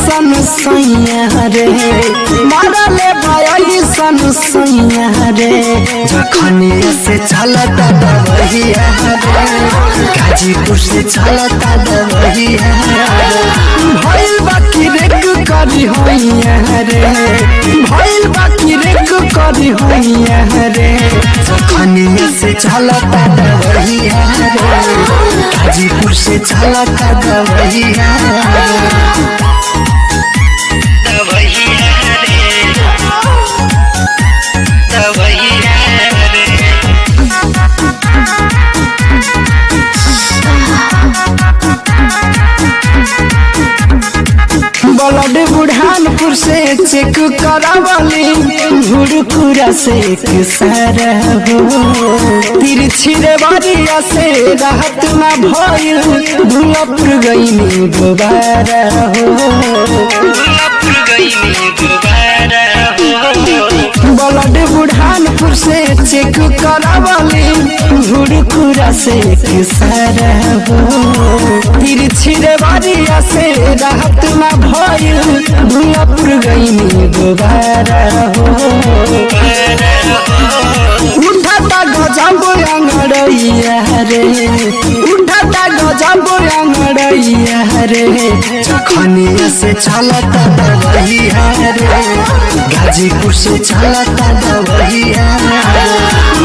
सैया रे मारले भाई सन सैया रे जखनिया से चलता दवहिया रे गाजीपुर से चलता दवहिया रे भइल बाकी रेक करी होइया रे भइल बाकी रेक करी होइया रे जखनिया से चलता दवहिया रे गाजीपुर से चलता दवहिया रे ब्लड बुढ़ानपुर से चेक करावली भुड़पुरा से एक सारा हो तिरछी रेवरिया से राहत ना भइल भुलपुर गईनी दोबारा ब्लड बुढ़ानपुर से चेक करावली भुड़पुरा से एक सारा हो तिरछी रेवरिया से राहत ना भइल भुलपुर गईनी दोबारा हो उठाता गजब अंगड़ैया रे उठाता गजब अंगड़ैया रे जखनिया से चलता दवहिया रे गाजीपुर से चलता दवहिया रे